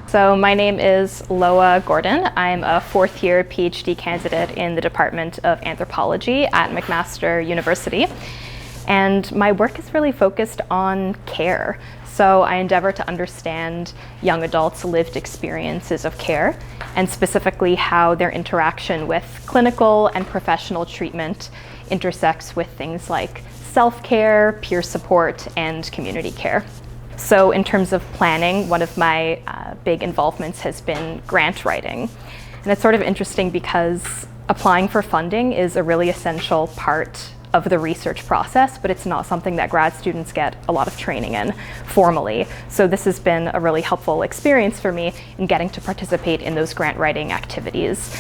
So my name is Loa Gordon. I'm a fourth-year PhD candidate in the Department of Anthropology at McMaster University. And my work is really focused on care. So I endeavor to understand young adults' lived experiences of care, and specifically how their interaction with clinical and professional treatment intersects with things like self-care, peer support, and community care. So in terms of planning, one of my big involvements has been grant writing. And it's sort of interesting because applying for funding is a really essential part of the research process, but it's not something that grad students get a lot of training in formally. So this has been a really helpful experience for me in getting to participate in those grant writing activities.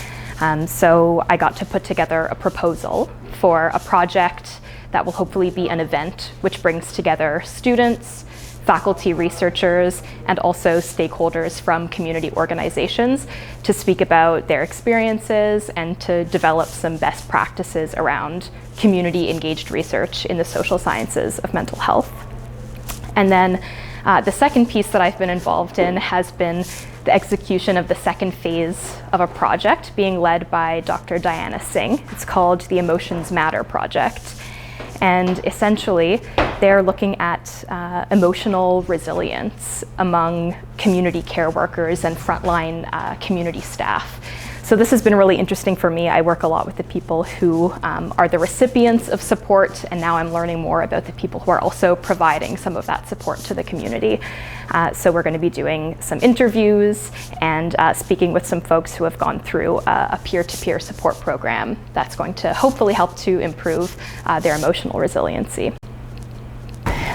So I got to put together a proposal for a project that will hopefully be an event which brings together students, faculty researchers, and also stakeholders from community organizations to speak about their experiences and to develop some best practices around community engaged research in the social sciences of mental health. And then the second piece that I've been involved in has been the execution of the second phase of a project being led by Dr. Diana Singh. It's called the Emotions Matter Project. And essentially, they're looking at emotional resilience among community care workers and frontline community staff. So this has been really interesting for me. I work a lot with the people who are the recipients of support, and now I'm learning more about the people who are also providing some of that support to the community. So we're going to be doing some interviews and speaking with some folks who have gone through a peer-to-peer support program that's going to hopefully help to improve their emotional resiliency.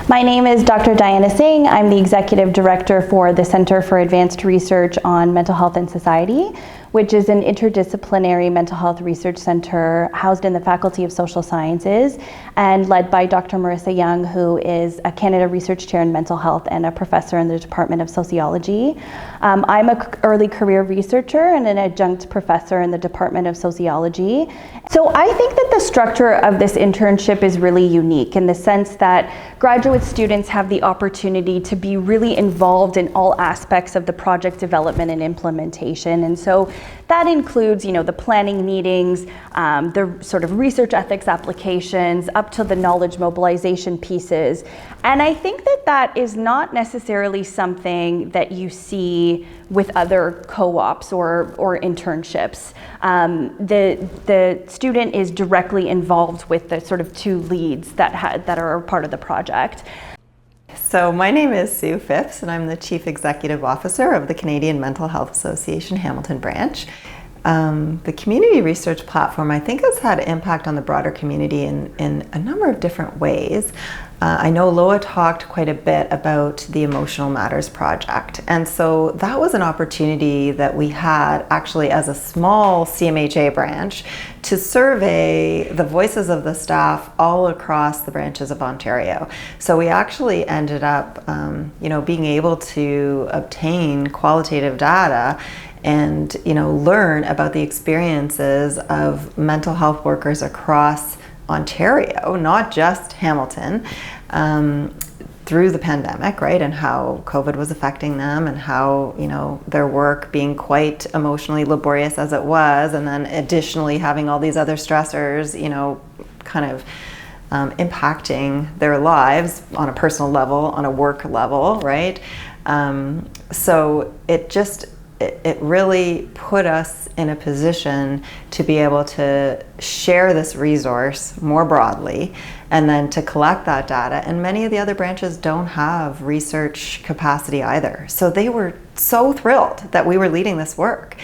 My name is Dr. Diana Singh. I'm the Executive Director for the Center for Advanced Research on Mental Health and Society, which is an interdisciplinary mental health research center housed in the Faculty of Social Sciences and led by Dr. Marissa Young, who is a Canada Research Chair in Mental Health and a professor in the Department of Sociology. I'm an early career researcher and an adjunct professor in the Department of Sociology. So I think that the structure of this internship is really unique in the sense that graduate students have the opportunity to be really involved in all aspects of the project development and implementation. And so that includes, the planning meetings, the sort of research ethics applications, up to the knowledge mobilization pieces. And I think that that is not necessarily something that you see with other co-ops or internships. The student is directly involved with the sort of two leads that are a part of the project. So my name is Sue Phipps, and I'm the Chief Executive Officer of the Canadian Mental Health Association Hamilton branch. The community research platform, I think, has had an impact on the broader community in a number of different ways. I know Loa talked quite a bit about the Emotional Matters project, and so that was an opportunity that we had actually as a small CMHA branch to survey the voices of the staff all across the branches of Ontario. So we actually ended up being able to obtain qualitative data and learn about the experiences of mental health workers across Ontario, not just Hamilton, through the pandemic, right, and how COVID was affecting them, and how their work being quite emotionally laborious as it was, and then additionally having all these other stressors, kind of impacting their lives on a personal level, on a work level, right? So it really put us in a position to be able to share this resource more broadly and then to collect that data. And many of the other branches don't have research capacity either. So they were so thrilled that we were leading this work.